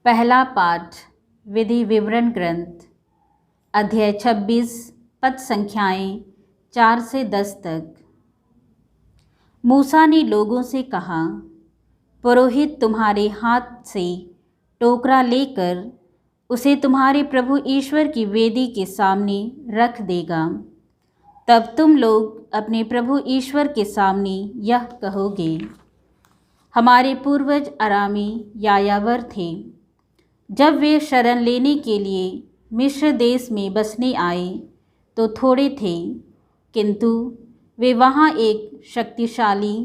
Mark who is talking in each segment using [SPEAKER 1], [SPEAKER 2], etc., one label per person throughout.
[SPEAKER 1] पहला पाठ विधि विवरण ग्रंथ अध्याय 26 पद संख्याएं 4 से 10 तक। मूसा ने लोगों से कहा, पुरोहित तुम्हारे हाथ से टोकरा लेकर उसे तुम्हारे प्रभु ईश्वर की वेदी के सामने रख देगा। तब तुम लोग अपने प्रभु ईश्वर के सामने यह कहोगे, हमारे पूर्वज अरामी यायावर थे। जब वे शरण लेने के लिए मिस्र देश में बसने आए तो थोड़े थे, किंतु वे वहाँ एक शक्तिशाली,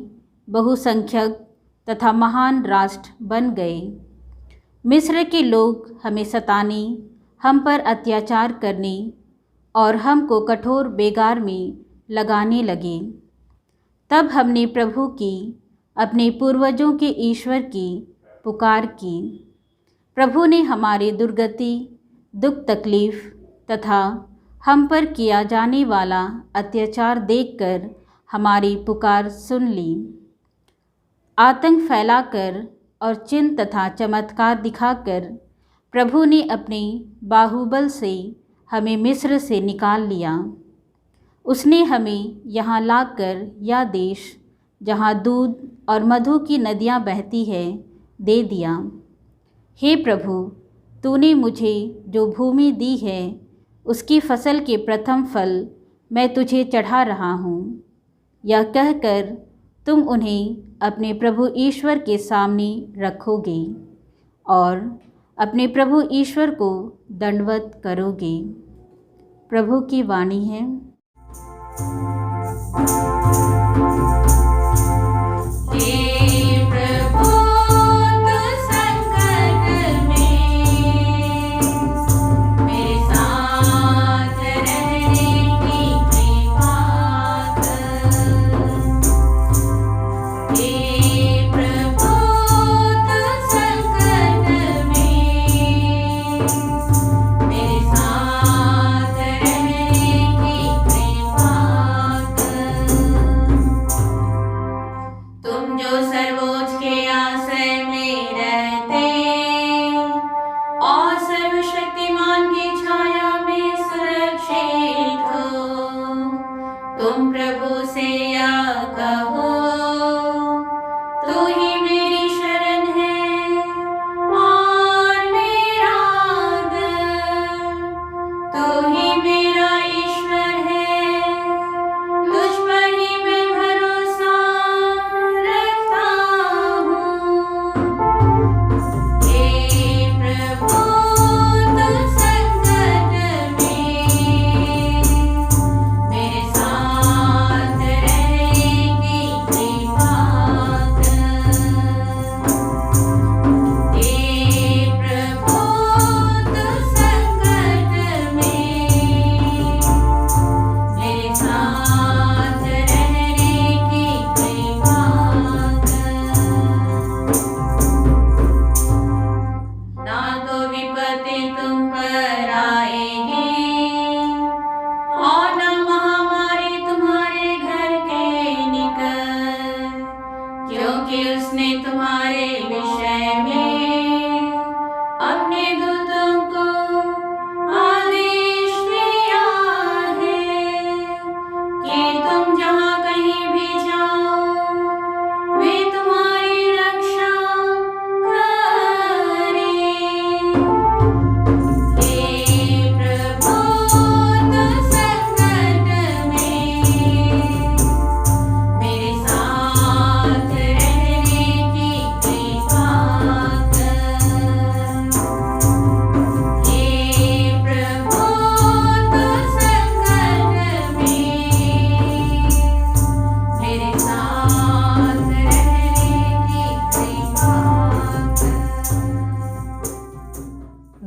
[SPEAKER 1] बहुसंख्यक तथा महान राष्ट्र बन गए। मिस्र के लोग हमें सताने, हम पर अत्याचार करने और हमको कठोर बेगार में लगाने लगे। तब हमने प्रभु की, अपने पूर्वजों के ईश्वर की पुकार की। प्रभु ने हमारी दुर्गति, दुख तकलीफ तथा हम पर किया जाने वाला अत्याचार देखकर हमारी पुकार सुन ली। आतंक फैलाकर और चिन्ह तथा चमत्कार दिखाकर प्रभु ने अपने बाहुबल से हमें मिस्र से निकाल लिया। उसने हमें यहाँ लाकर यह देश, जहाँ दूध और मधु की नदियाँ बहती है, दे दिया। हे प्रभु, तूने मुझे जो भूमि दी है उसकी फसल के प्रथम फल मैं तुझे चढ़ा रहा हूँ। यह कहकर तुम उन्हें अपने प्रभु ईश्वर के सामने रखोगे और अपने प्रभु ईश्वर को दंडवत करोगे। प्रभु की वाणी है।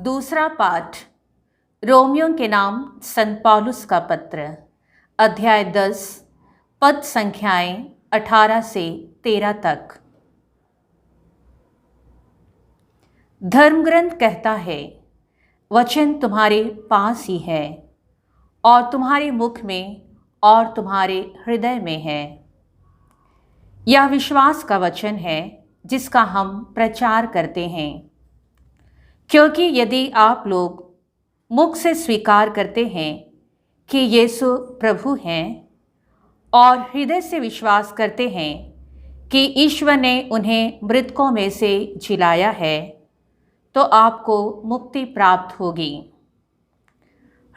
[SPEAKER 2] दूसरा पाठ रोमियों के नाम संत पौलुस का पत्र अध्याय 10 पद संख्याएं 18 से 13 तक। धर्मग्रंथ कहता है, वचन तुम्हारे पास ही है और तुम्हारे मुख में और तुम्हारे हृदय में है। यह विश्वास का वचन है जिसका हम प्रचार करते हैं। क्योंकि यदि आप लोग मुख से स्वीकार करते हैं कि यीशु प्रभु हैं और हृदय से विश्वास करते हैं कि ईश्वर ने उन्हें मृतकों में से जिलाया है, तो आपको मुक्ति प्राप्त होगी।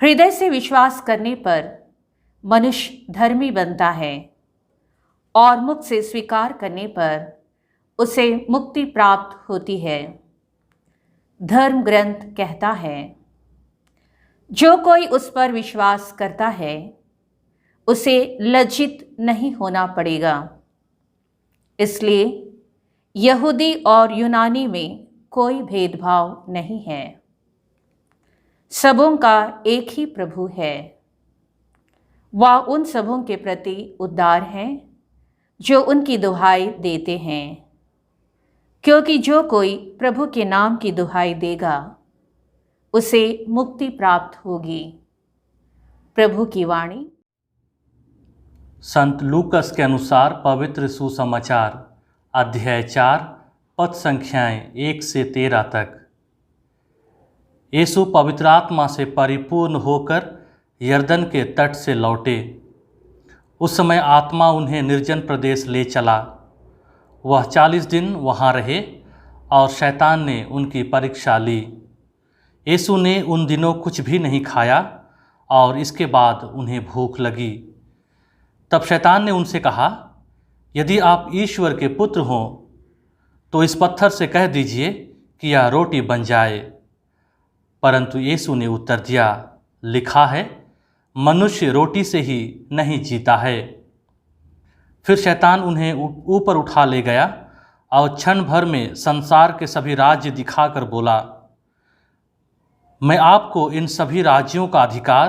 [SPEAKER 2] हृदय से विश्वास करने पर मनुष्य धर्मी बनता है और मुख से स्वीकार करने पर उसे मुक्ति प्राप्त होती है। धर्म ग्रंथ कहता है, जो कोई उस पर विश्वास करता है उसे लज्जित नहीं होना पड़ेगा। इसलिए यहूदी और यूनानी में कोई भेदभाव नहीं है, सबों का एक ही प्रभु है। वह उन सबों के प्रति उदार है जो उनकी दुहाई देते हैं, क्योंकि जो कोई प्रभु के नाम की दुहाई देगा उसे मुक्ति प्राप्त होगी। प्रभु की वाणी।
[SPEAKER 3] संत लूकस के अनुसार पवित्र सुसमाचार अध्याय 4 पद संख्याएं 1 से 13 तक। यीशु पवित्र आत्मा से परिपूर्ण होकर यरदन के तट से लौटे। उस समय आत्मा उन्हें निर्जन प्रदेश ले चला। वह 40 दिन वहाँ रहे और शैतान ने उनकी परीक्षा ली। यीशु ने उन दिनों कुछ भी नहीं खाया और इसके बाद उन्हें भूख लगी। तब शैतान ने उनसे कहा, यदि आप ईश्वर के पुत्र हों तो इस पत्थर से कह दीजिए कि यह रोटी बन जाए। परंतु यीशु ने उत्तर दिया, लिखा है, मनुष्य रोटी से ही नहीं जीता है। फिर शैतान उन्हें ऊपर उठा ले गया और क्षण भर में संसार के सभी राज्य दिखाकर बोला, मैं आपको इन सभी राज्यों का अधिकार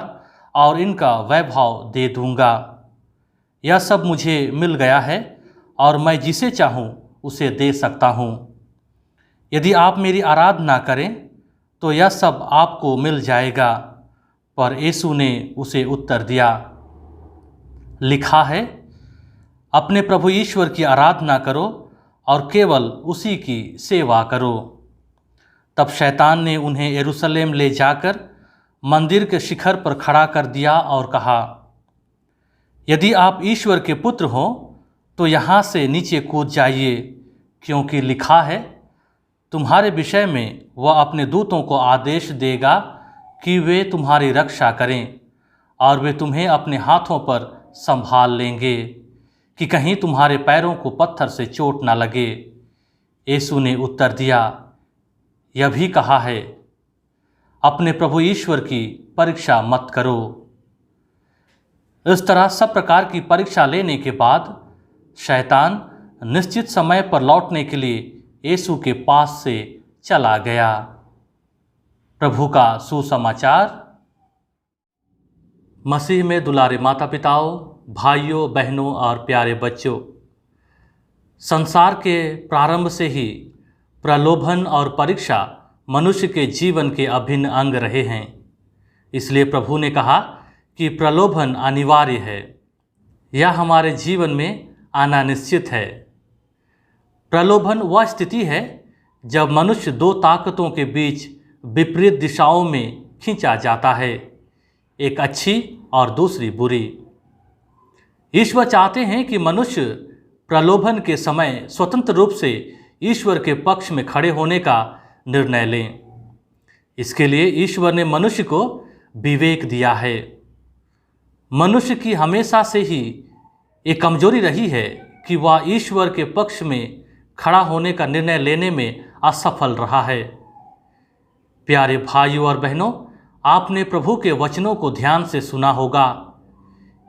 [SPEAKER 3] और इनका वैभव दे दूंगा। यह सब मुझे मिल गया है और मैं जिसे चाहूँ उसे दे सकता हूँ। यदि आप मेरी आराधना करें तो यह सब आपको मिल जाएगा। पर यीशु ने उसे उत्तर दिया, लिखा है, अपने प्रभु ईश्वर की आराधना करो और केवल उसी की सेवा करो। तब शैतान ने उन्हें यरूशलेम ले जाकर मंदिर के शिखर पर खड़ा कर दिया और कहा, यदि आप ईश्वर के पुत्र हो तो यहाँ से नीचे कूद जाइए, क्योंकि लिखा है, तुम्हारे विषय में वह अपने दूतों को आदेश देगा कि वे तुम्हारी रक्षा करें और वे तुम्हें अपने हाथों पर संभाल लेंगे कि कहीं तुम्हारे पैरों को पत्थर से चोट न लगे। यीशु ने उत्तर दिया, यह भी कहा है, अपने प्रभु ईश्वर की परीक्षा मत करो। इस तरह सब प्रकार की परीक्षा लेने के बाद शैतान निश्चित समय पर लौटने के लिए यीशु के पास से चला गया। प्रभु का सुसमाचार। मसीह में दुलारे माता पिताओं, भाइयों बहनों और प्यारे बच्चों, संसार के प्रारंभ से ही प्रलोभन और परीक्षा मनुष्य के जीवन के अभिन्न अंग रहे हैं। इसलिए प्रभु ने कहा कि प्रलोभन अनिवार्य है, यह हमारे जीवन में आना निश्चित है। प्रलोभन वह स्थिति है जब मनुष्य दो ताकतों के बीच विपरीत दिशाओं में खींचा जाता है, एक अच्छी और दूसरी बुरी। ईश्वर चाहते हैं कि मनुष्य प्रलोभन के समय स्वतंत्र रूप से ईश्वर के पक्ष में खड़े होने का निर्णय लें। इसके लिए ईश्वर ने मनुष्य को विवेक दिया है। मनुष्य की हमेशा से ही एक कमजोरी रही है कि वह ईश्वर के पक्ष में खड़ा होने का निर्णय लेने में असफल रहा है। प्यारे भाइयों और बहनों, आपने प्रभु के वचनों को ध्यान से सुना होगा।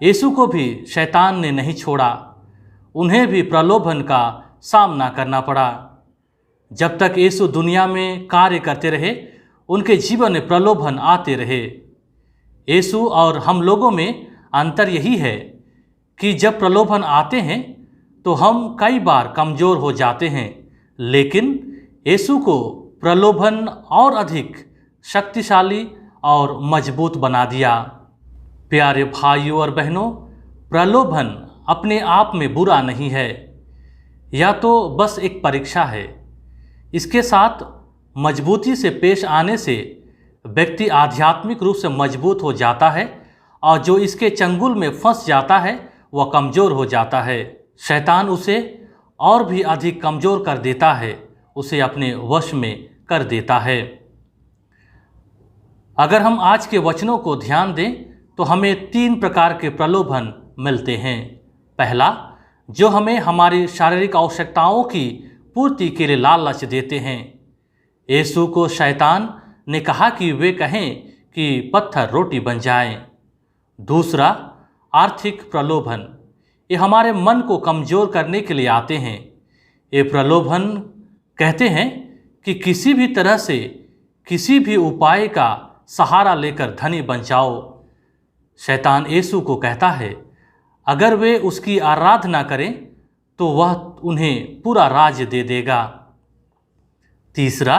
[SPEAKER 3] यीशु को भी शैतान ने नहीं छोड़ा, उन्हें भी प्रलोभन का सामना करना पड़ा। जब तक यीशु दुनिया में कार्य करते रहे, उनके जीवन में प्रलोभन आते रहे। यीशु और हम लोगों में अंतर यही है कि जब प्रलोभन आते हैं तो हम कई बार कमज़ोर हो जाते हैं, लेकिन यीशु को प्रलोभन और अधिक शक्तिशाली और मजबूत बना दिया। प्यारे भाइयों और बहनों, प्रलोभन अपने आप में बुरा नहीं है, यह तो बस एक परीक्षा है। इसके साथ मजबूती से पेश आने से व्यक्ति आध्यात्मिक रूप से मजबूत हो जाता है और जो इसके चंगुल में फंस जाता है वह कमज़ोर हो जाता है। शैतान उसे और भी अधिक कमज़ोर कर देता है, उसे अपने वश में कर देता है। अगर हम आज के वचनों को ध्यान दें तो हमें 3 प्रकार के प्रलोभन मिलते हैं। पहला, जो हमें हमारी शारीरिक आवश्यकताओं की पूर्ति के लिए लालच देते हैं। यीशु को शैतान ने कहा कि वे कहें कि पत्थर रोटी बन जाएं। दूसरा, आर्थिक प्रलोभन, ये हमारे मन को कमज़ोर करने के लिए आते हैं। ये प्रलोभन कहते हैं कि किसी भी तरह से किसी भी उपाय का सहारा लेकर धनी बन जाओ। शैतान यीशु को कहता है अगर वे उसकी आराधना करें तो वह उन्हें पूरा राज्य दे देगा। तीसरा,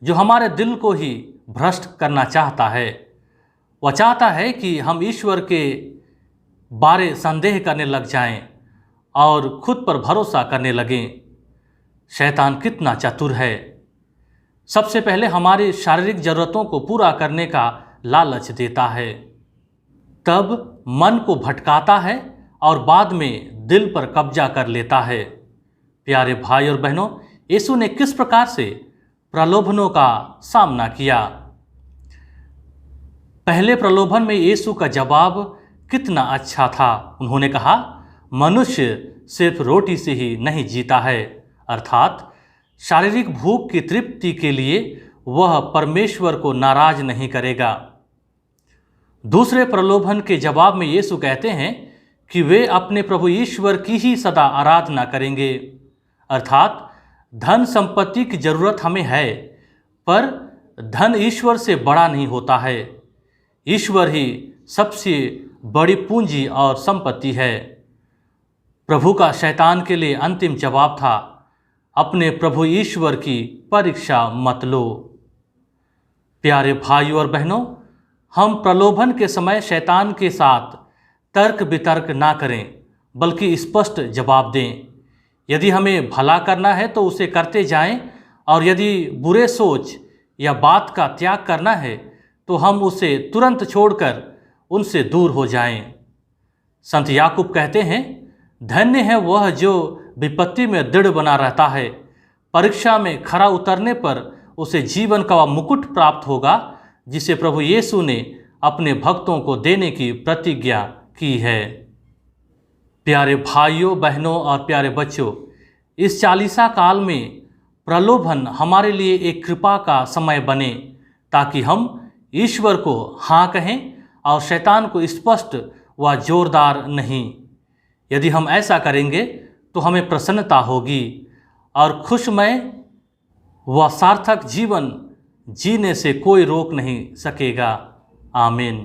[SPEAKER 3] जो हमारे दिल को ही भ्रष्ट करना चाहता है, वह चाहता है कि हम ईश्वर के बारे संदेह करने लग जाएं और खुद पर भरोसा करने लगें। शैतान कितना चतुर है। सबसे पहले हमारी शारीरिक ज़रूरतों को पूरा करने का लालच देता है, तब मन को भटकाता है और बाद में दिल पर कब्जा कर लेता है। प्यारे भाई और बहनों, यीशु ने किस प्रकार से प्रलोभनों का सामना किया? पहले प्रलोभन में यीशु का जवाब कितना अच्छा था। उन्होंने कहा, मनुष्य सिर्फ रोटी से ही नहीं जीता है, अर्थात शारीरिक भूख की तृप्ति के लिए वह परमेश्वर को नाराज नहीं करेगा। दूसरे प्रलोभन के जवाब में यीशु कहते हैं कि वे अपने प्रभु ईश्वर की ही सदा आराधना करेंगे, अर्थात धन संपत्ति की जरूरत हमें है, पर धन ईश्वर से बड़ा नहीं होता है। ईश्वर ही सबसे बड़ी पूंजी और संपत्ति है। प्रभु का शैतान के लिए अंतिम जवाब था, अपने प्रभु ईश्वर की परीक्षा मत लो। प्यारे भाइयों और बहनों, हम प्रलोभन के समय शैतान के साथ तर्क वितर्क ना करें, बल्कि स्पष्ट जवाब दें। यदि हमें भला करना है तो उसे करते जाएं, और यदि बुरे सोच या बात का त्याग करना है तो हम उसे तुरंत छोड़कर उनसे दूर हो जाएं। संत याकूब कहते हैं, धन्य है वह जो विपत्ति में दृढ़ बना रहता है, परीक्षा में खरा उतरने पर उसे जीवन का वह मुकुट प्राप्त होगा जिसे प्रभु यीशु ने अपने भक्तों को देने की प्रतिज्ञा की है। प्यारे भाइयों बहनों और प्यारे बच्चों, इस चालीसा काल में प्रलोभन हमारे लिए एक कृपा का समय बने, ताकि हम ईश्वर को हाँ कहें और शैतान को स्पष्ट व जोरदार नहीं। यदि हम ऐसा करेंगे तो हमें प्रसन्नता होगी और खुशमय व सार्थक जीवन जीने से कोई रोक नहीं सकेगा। आमीन।